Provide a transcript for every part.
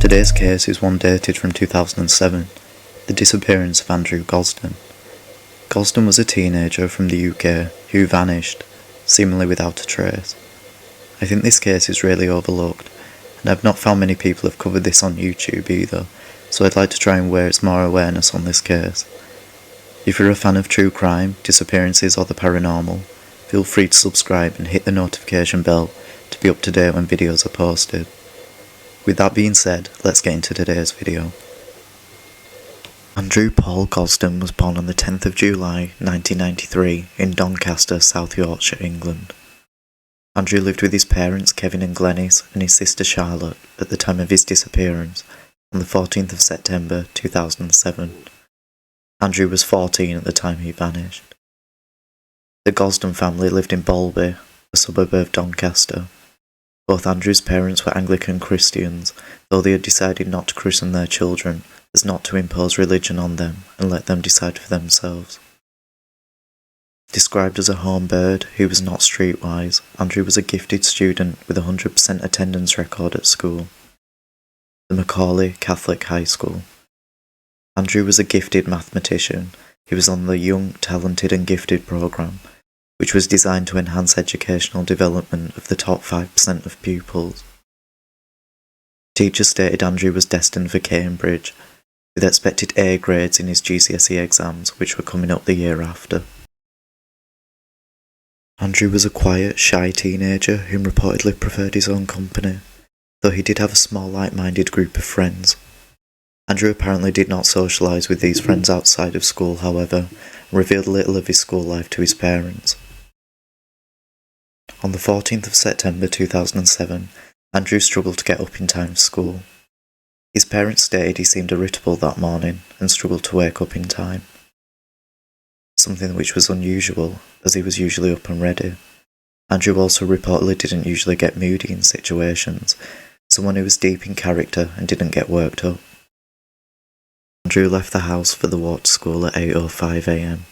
Today's case is one dated from 2007, the disappearance of Andrew Gosden. Gosden was a teenager from the UK who vanished, seemingly without a trace. I think this case is really overlooked, and I've not found many people have covered this on YouTube either, so I'd like to try and raise more awareness on this case. If you're a fan of true crime, disappearances or the paranormal, feel free to subscribe and hit the notification bell to be up to date when videos are posted. With that being said, let's get into today's video. Andrew Paul Gosden was born on the 10th of July 1993 in Doncaster, South Yorkshire, England. Andrew lived with his parents Kevin and Glenys and his sister Charlotte at the time of his disappearance on the 14th of September 2007. Andrew was 14 at the time he vanished. The Gosden family lived in Bolby, a suburb of Doncaster. Both Andrew's parents were Anglican Christians, though they had decided not to christen their children as not to impose religion on them and let them decide for themselves. Described as a home bird who was not streetwise, Andrew was a gifted student with a 100% attendance record at school, the Macaulay Catholic High School. Andrew was a gifted mathematician. He was on the Young, Talented and Gifted programme, which was designed to enhance educational development of the top 5% of pupils. Teachers stated Andrew was destined for Cambridge, with expected A grades in his GCSE exams, which were coming up the year after. Andrew was a quiet, shy teenager who reportedly preferred his own company, though he did have a small like-minded group of friends. Andrew apparently did not socialise with these friends outside of school, however, and revealed little of his school life to his parents. On the 14th of September 2007, Andrew struggled to get up in time for school. His parents stated he seemed irritable that morning and struggled to wake up in time, something which was unusual as he was usually up and ready. Andrew also reportedly didn't usually get moody in situations, someone who was deep in character and didn't get worked up. Andrew left the house for the walk to school at 8:05 a.m.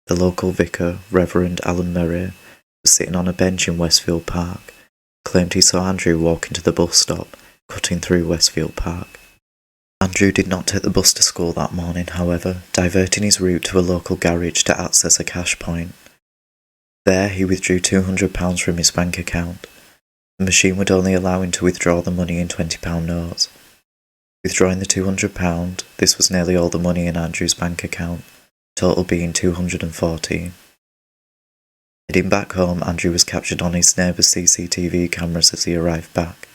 The local vicar, Reverend Alan Murray, was sitting on a bench in Westfield Park, claimed he saw Andrew walking to the bus stop, cutting through Westfield Park. Andrew did not take the bus to school that morning, however, diverting his route to a local garage to access a cash point. There he withdrew £200 from his bank account. The machine would only allow him to withdraw the money in £20 notes. Withdrawing the £200, this was nearly all the money in Andrew's bank account, total being $214. Heading back home, Andrew was captured on his neighbour's CCTV cameras as he arrived back.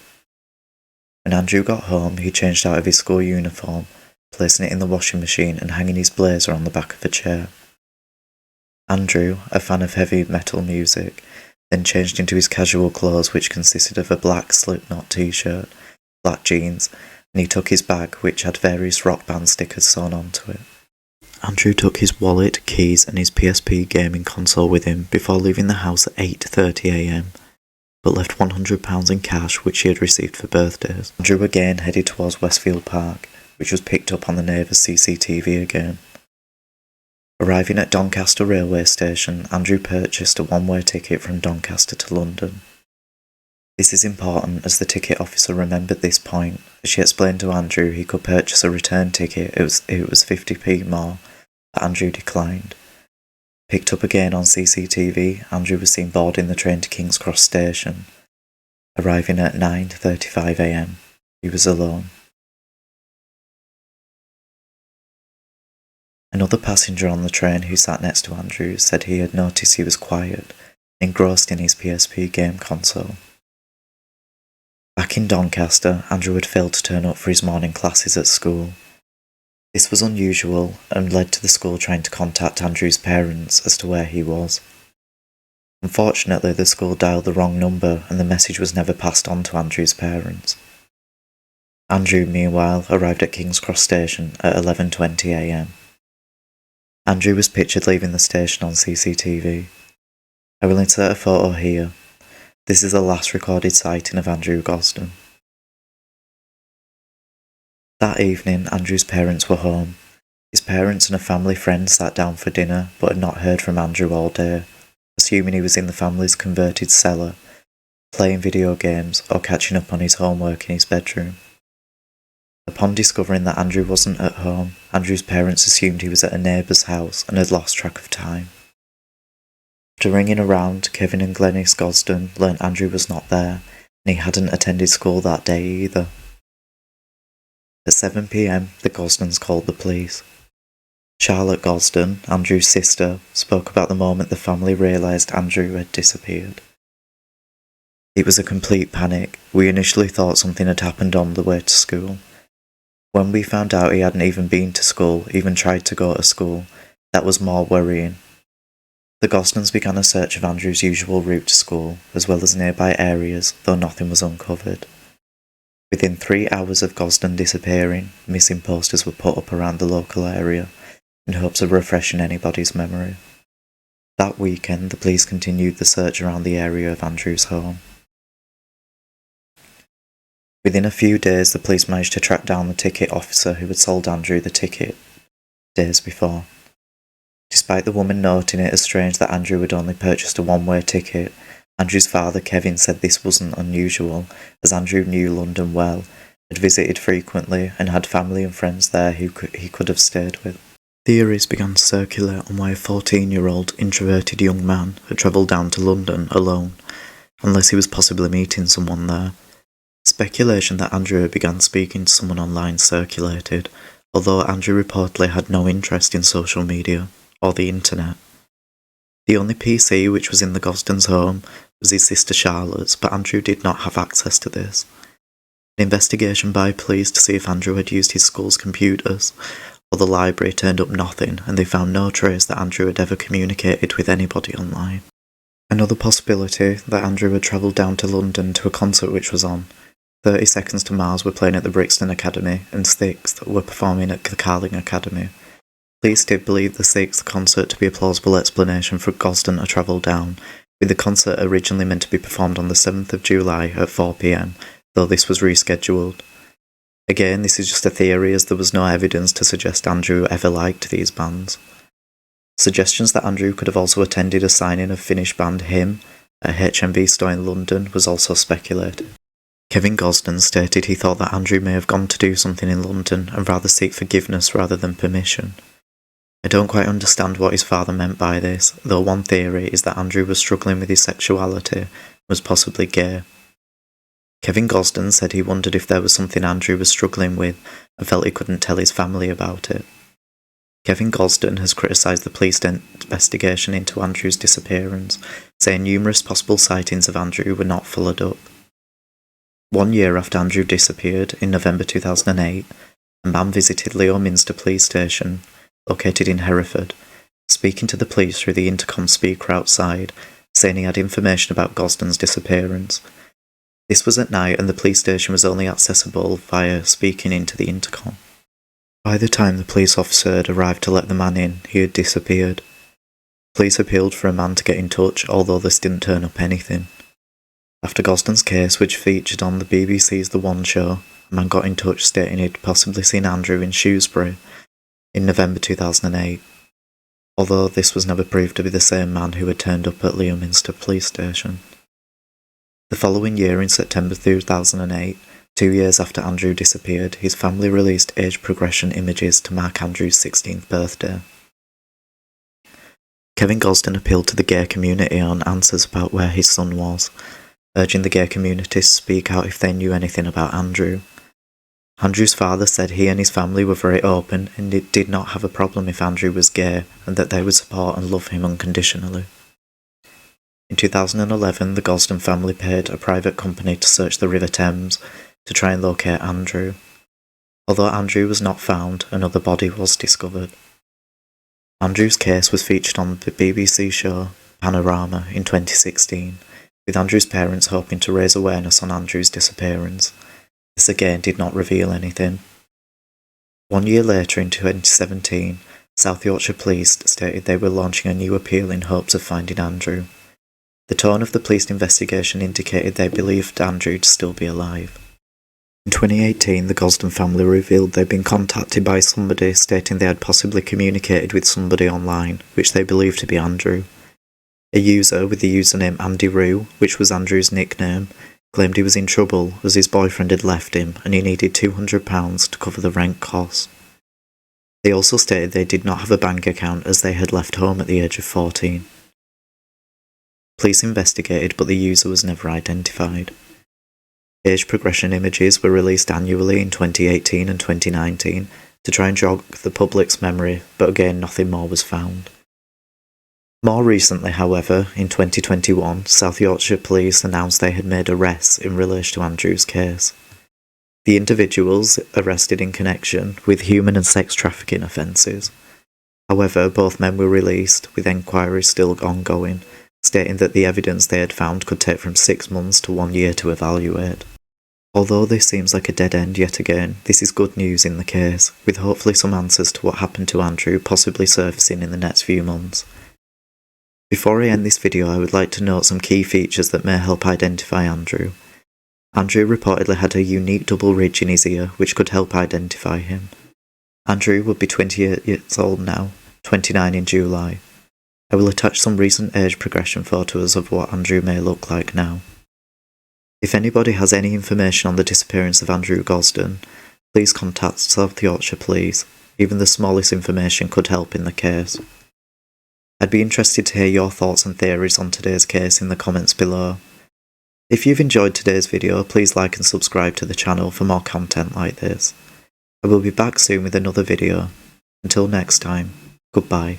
When Andrew got home, he changed out of his school uniform, placing it in the washing machine and hanging his blazer on the back of a chair. Andrew, a fan of heavy metal music, then changed into his casual clothes, which consisted of a black Slipknot t-shirt, black jeans, and he took his bag, which had various rock band stickers sewn onto it. Andrew took his wallet, keys and his PSP gaming console with him before leaving the house at 8:30 a.m, but left £100 in cash which he had received for birthdays. Andrew again headed towards Westfield Park, which was picked up on the neighbour's CCTV again. Arriving at Doncaster railway station, Andrew purchased a one-way ticket from Doncaster to London. This is important as the ticket officer remembered this point, as she explained to Andrew he could purchase a return ticket, it was 50p more, but Andrew declined. Picked up again on CCTV, Andrew was seen boarding the train to King's Cross station. Arriving at 9:35 a.m, he was alone. Another passenger on the train who sat next to Andrew said he had noticed he was quiet, engrossed in his PSP game console. Back in Doncaster, Andrew had failed to turn up for his morning classes at school. This was unusual and led to the school trying to contact Andrew's parents as to where he was. Unfortunately, the school dialed the wrong number and the message was never passed on to Andrew's parents. Andrew, meanwhile, arrived at King's Cross station at 11:20 a.m. Andrew was pictured leaving the station on CCTV. I will insert a photo here. This is the last recorded sighting of Andrew Gosden. That evening, Andrew's parents were home. His parents and a family friend sat down for dinner, but had not heard from Andrew all day, assuming he was in the family's converted cellar, playing video games or catching up on his homework in his bedroom. Upon discovering that Andrew wasn't at home, Andrew's parents assumed he was at a neighbour's house and had lost track of time. After ringing around, Kevin and Glenys Gosden learnt Andrew was not there, and he hadn't attended school that day either. At 7 p.m, the Gosdens called the police. Charlotte Gosden, Andrew's sister, spoke about the moment the family realised Andrew had disappeared. It was a complete panic. We initially thought something had happened on the way to school. When we found out he hadn't even been to school, even tried to go to school, that was more worrying. The Gosdens began a search of Andrew's usual route to school, as well as nearby areas, though nothing was uncovered. Within 3 hours of Gosden disappearing, missing posters were put up around the local area, in hopes of refreshing anybody's memory. That weekend, the police continued the search around the area of Andrew's home. Within a few days, the police managed to track down the ticket officer who had sold Andrew the ticket days before. Despite the woman noting it as strange that Andrew had only purchased a one-way ticket, Andrew's father, Kevin, said this wasn't unusual, as Andrew knew London well, had visited frequently, and had family and friends there who he could have stayed with. Theories began to circulate on why a 14-year-old introverted young man had travelled down to London alone, unless he was possibly meeting someone there. Speculation that Andrew had begun speaking to someone online circulated, although Andrew reportedly had no interest in social media or the internet. The only PC which was in the Gosdens' home was his sister Charlotte's, but Andrew did not have access to this. An investigation by police to see if Andrew had used his school's computers or the library turned up nothing, and they found no trace that Andrew had ever communicated with anybody online. Another possibility that Andrew had travelled down to London to a concert which was on. 30 Seconds to Mars were playing at the Brixton Academy, and Styx were performing at the Carling Academy. Police did believe the Styx concert to be a plausible explanation for Gosden to travel down, with the concert originally meant to be performed on the 7th of July at 4 p.m, though this was rescheduled. Again, this is just a theory, as there was no evidence to suggest Andrew ever liked these bands. Suggestions that Andrew could have also attended a signing of Finnish band Him at HMV store in London was also speculated. Kevin Gosden stated he thought that Andrew may have gone to do something in London and rather seek forgiveness rather than permission. I don't quite understand what his father meant by this, though one theory is that Andrew was struggling with his sexuality and was possibly gay. Kevin Gosden said he wondered if there was something Andrew was struggling with and felt he couldn't tell his family about it. Kevin Gosden has criticised the police investigation into Andrew's disappearance, saying numerous possible sightings of Andrew were not followed up. 1 year after Andrew disappeared, in November 2008, a man visited Leominster Police Station, located in Hereford, speaking to the police through the intercom speaker outside, saying he had information about Gosden's disappearance. This was at night, and the police station was only accessible via speaking into the intercom. By the time the police officer had arrived to let the man in, he had disappeared. Police appealed for a man to get in touch, although this didn't turn up anything. After Gosden's case, which featured on the BBC's The One Show, a man got in touch stating he'd possibly seen Andrew in Shrewsbury in November 2008, although this was never proved to be the same man who had turned up at Leominster Police Station. The following year, in September 2008, 2 years after Andrew disappeared, his family released age progression images to mark Andrew's 16th birthday. Kevin Gosden appealed to the gay community on answers about where his son was, urging the gay community to speak out if they knew anything about Andrew. Andrew's father said he and his family were very open and did not have a problem if Andrew was gay, and that they would support and love him unconditionally. In 2011, the Gosden family paid a private company to search the River Thames to try and locate Andrew. Although Andrew was not found, another body was discovered. Andrew's case was featured on the BBC show Panorama in 2016, with Andrew's parents hoping to raise awareness on Andrew's disappearance. This again did not reveal anything. 1 year later, in 2017, South Yorkshire Police stated they were launching a new appeal in hopes of finding Andrew. The tone of the police investigation indicated they believed Andrew to still be alive. In 2018, the Gosden family revealed they'd been contacted by somebody stating they had possibly communicated with somebody online, which they believed to be Andrew. A user with the username Andy Roo, which was Andrew's nickname, claimed he was in trouble as his boyfriend had left him and he needed £200 to cover the rent costs. They also stated they did not have a bank account as they had left home at the age of 14. Police investigated, but the user was never identified. Age progression images were released annually in 2018 and 2019 to try and jog the public's memory, but again nothing more was found. More recently, however, in 2021, South Yorkshire Police announced they had made arrests in relation to Andrew's case. The individuals arrested in connection with human and sex trafficking offences. However, both men were released, with enquiries still ongoing, stating that the evidence they had found could take from 6 months to 1 year to evaluate. Although this seems like a dead end yet again, this is good news in the case, with hopefully some answers to what happened to Andrew possibly surfacing in the next few months. Before I end this video, I would like to note some key features that may help identify Andrew. Andrew reportedly had a unique double ridge in his ear, which could help identify him. Andrew would be 28 years old now, 29 in July. I will attach some recent age progression photos of what Andrew may look like now. If anybody has any information on the disappearance of Andrew Gosden, please contact South Yorkshire Police. Even the smallest information could help in the case. I'd be interested to hear your thoughts and theories on today's case in the comments below. If you've enjoyed today's video, please like and subscribe to the channel for more content like this. I will be back soon with another video. Until next time, goodbye.